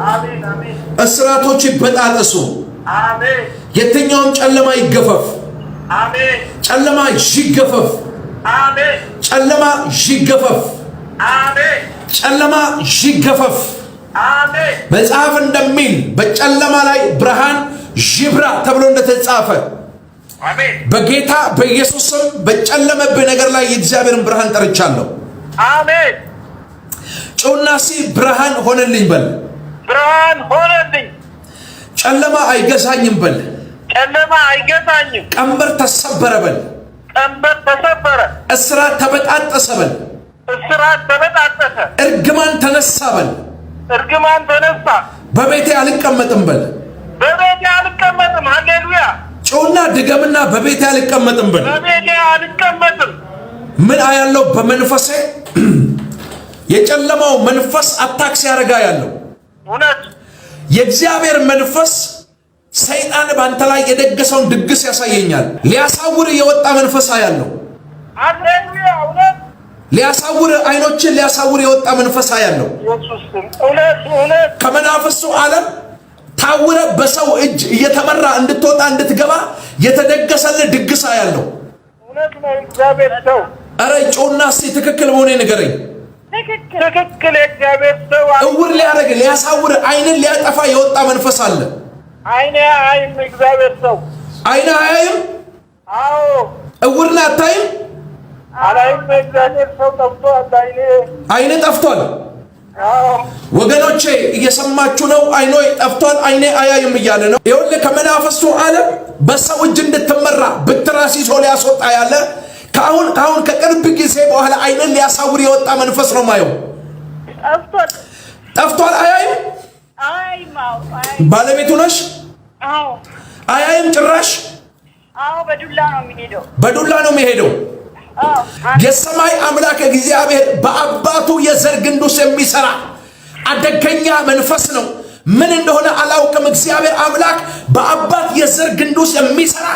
አሜን አሜን እስራቶች ይበጣጠሱ አሜን የትኛውም ጨለማ ይገፈፍ አሜን ጨለማ ይገፈፍ አሜን ጨለማ ይገፈፍ አሜን ጨለማ ይገፈፍ አሜን መጽሐፍ እንደሚል በጨለማ ላይ ብርሃን ይብራ ተብሎ እንደተጻፈ አሜን በጌታ በኢየሱስ ስም በጨለመብህ ነገር ላይ የእግዚአብሔርን ብርሃን ጠርቻለሁ አሜን ጮናሲ ብርሃን ሆነልኝ በል ብርሃን ሆነልኝ ጨለማ አይገዛኝም በል ጨለማ አይገዛኝም ቀንበር ተሰበረ በል ቀንበር ተሰበረ እስራት ተበጣጠሰ በል እስራት ተበጣጠሰ እርግማን ተነሳ በል እርግማን ተነሳ በቤቴ አልቀመጥም በል በቤቴ አልቀመጥም ሃሌሉያ ጮና ድገምና በቤቴ አልቀመጥም በል በቤቴ አልቀመጥም ምን አያለው በመንፈሴ የጨለማው መንፈስ አታክስ ያረጋ ያለው እውነት የእግዚአብሔር መንፈስ ሰይጣን ባንተ ላይ የደገሰውን ድግስ ያሳየኛል ሊያሳውር የወጣ መንፈስ ያለው ሃሌሉያ እውነት ሊያሳውር አይኖችን ሊያሳውር የወጣ መንፈስ ያለው ኢየሱስ እውነት እውነት ከመናፍስቱ ዓለም ታውረ በሰው እጅ እየተመራ እንድትወጣ እንድትገባ የተደገሰልህ ድግስ ያለው እውነት ነው እግዚአብሔር ሰው አረ ጮና ትክክል መሆኔ ንገረኝ ትክክል እግዚአብሔር ሰው እውር ሊያረግ ሊያሳውር አይንን ሊያጠፋ የወጣ መንፈስ አለ አይኔ አይም እግዚአብሔር ሰው አይነ አያይም አዎ እውርና አታይም አላይም እግዚአብሔር ሰው ጠፍቷል አይነ ጠፍቷል አዎ ወገኖቼ እየሰማችሁ ነው አይኖ ጠፍቷል አይኔ አያይም እያለ ነው ይኸውልህ ከመናፍስቱ ዓለም በሰው እጅ እንድትመራ ብትራስ ይዞ ሊያስወጣ ያለ ካሁን ከቅርብ ጊዜ በኋላ አይንን ሊያሳውር የወጣ መንፈስ ነው ማየው ጠፍቷል አያይም አይማው ባለቤቱ ነሽ አዎ አያይም ጭራሽ አዎ በዱላ ነው የሚሄደው አዎ የሰማይ አምላክ እግዚአብሔር በአባቱ የዘር ግንድ ውስጥ የሚሰራ አደገኛ መንፈስ ነው ምን እንደሆነ አላውቅም እግዚአብሔር አምላክ በአባት የዘር ግንድ ውስጥ የሚሰራ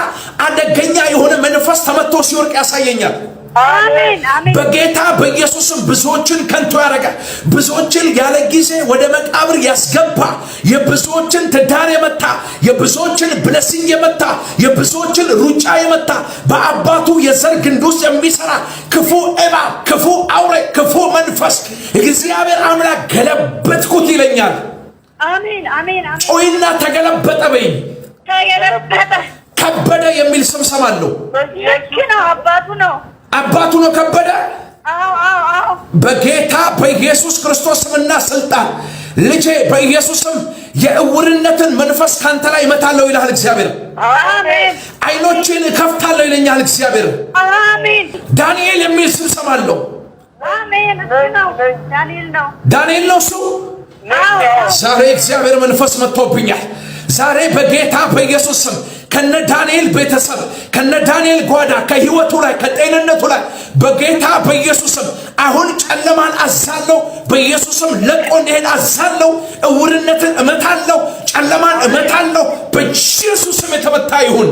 አደገኛ የሆነ መንፈስ ተመቶ ሲወርቅ ያሳየኛል አሜን አሜን በጌታ በኢየሱስም ብዙዎችን ከንቱ ያረጋ ብዙዎችን ያለ ጊዜ ወደ መቃብር ያስገባ የብዙዎችን ትዳር የመታ የብዙዎችን ብለሲንግ የመታ የብዙዎችን ሩጫ የመታ በአባቱ የዘር ግንድ ውስጥ የሚሰራ ክፉ እባብ ክፉ አውሬ ክፉ መንፈስ እግዚአብሔር አምላክ ገለበጥኩት ይለኛል አሜን አሜን አሜን ጮይና ተገለበጠ በይ ተገለበጠ ከበደ የሚል ስም ሰማለሁ ልክ ነው አባቱ ነው ከበደ አዎ በጌታ በኢየሱስ ክርስቶስ ስምና ስልጣን ልጄ በኢየሱስ ስም የእውርነትን መንፈስ ካንተ ላይ እመታለሁ ይላል እግዚአብሔር አሜን አይኖችን እከፍታለሁ ይለኛል እግዚአብሔር አሜን ዳንኤል የሚል ስም ሰማለሁ አሜን ነው ዳንኤል ነው እሱ ዛሬ እግዚአብሔር መንፈስ መጥቶብኛል ዛሬ በጌታ በኢየሱስ ስም ከነ ዳንኤል ቤተሰብ ከነ ዳንኤል ጓዳ ከህይወቱ ላይ ከጤንነቱ ላይ በጌታ በኢየሱስ ስም አሁን ጨለማን አዛለው በኢየሱስ ስም ለቆ እንዲሄድ አዛለው እውርነትን እመታለው ጨለማን እመታለው በኢየሱስ ስም የተመታ ይሁን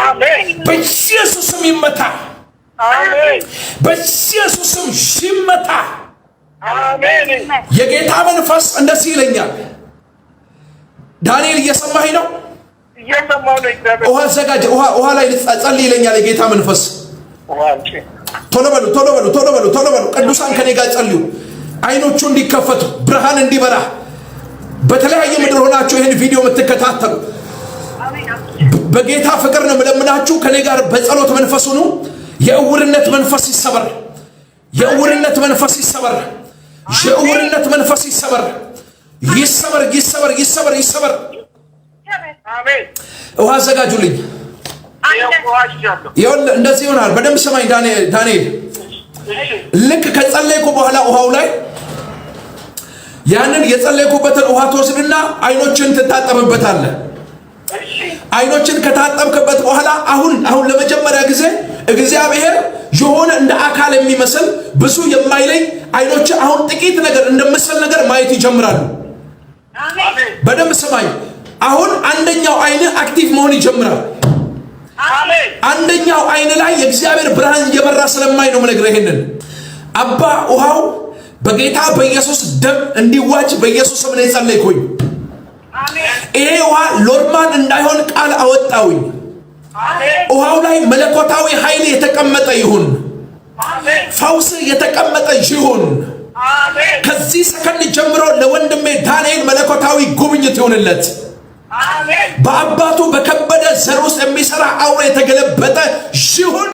አሜን በኢየሱስ ስም ይመታ አሜን በኢየሱስ ስም ይመታ አሜን የጌታ መንፈስ እንደዚህ ይለኛል ዳንኤል እየሰማኸኝ ነው እየሰማሁ ነው እግዚአብሔር ውሃ ዘጋጅ ውሃ ላይ ጸልይ ይለኛል የጌታ መንፈስ ቶሎ በሉ ቅዱሳን ከኔ ጋር ጸልዩ አይኖቹ እንዲከፈቱ ብርሃን እንዲበራ በተለያየ ምድር ሆናችሁ ይሄን ቪዲዮ የምትከታተሉ በጌታ ፍቅር ነው የምለምናችሁ ከኔ ጋር በጸሎት መንፈስ ሁኑ የእውርነት መንፈስ ይሰበር የእውርነት መንፈስ ይሰበር የእውርነት መንፈስ ይሰበር ይሰበር አሜን ውሃ አዘጋጁልኝ እንደዚህ ይሆናል በደንብ ሰማኝ ዳንኤል ልክ ከጸለይኩ በኋላ ውሃው ላይ ያንን የጸለይኩበትን ውሃ ተወስድና አይኖችን ትታጠብበታለህ አይኖችን ከታጠብክበት በኋላ አሁን ለመጀመሪያ ጊዜ እግዚአብሔር የሆነ እንደ አካል የሚመስል ብዙ የማይለይ አይኖች አሁን ጥቂት ነገር እንደምስል ነገር ማየት ይጀምራሉ አሜን በደንብ ሰማኝ አሁን አንደኛው አይን አክቲቭ መሆን ይጀምራል አሜን አንደኛው አይን ላይ የእግዚአብሔር ብርሃን እየበራ ስለማይ ነው ማለት ይሄንን አባ ውሃው በጌታ በኢየሱስ ደም እንዲዋጅ በኢየሱስ ስም ነው ጸለይኩኝ። አሜን ይሄ ውሃ ሎርማን እንዳይሆን ቃል አወጣውኝ። አሜን ውሃው ላይ መለኮታዊ ኃይል የተቀመጠ ይሁን። አሜን ፈውስ የተቀመጠ ይሁን። አሜን ከዚህ ሰከንድ ጀምሮ ለወንድሜ ዳንኤል መለኮታዊ ጉብኝት ይሁንለት። አሜን በአባቱ በከበደ ዘር ውስጥ የሚሰራ አውሬ የተገለበጠ ይሁን።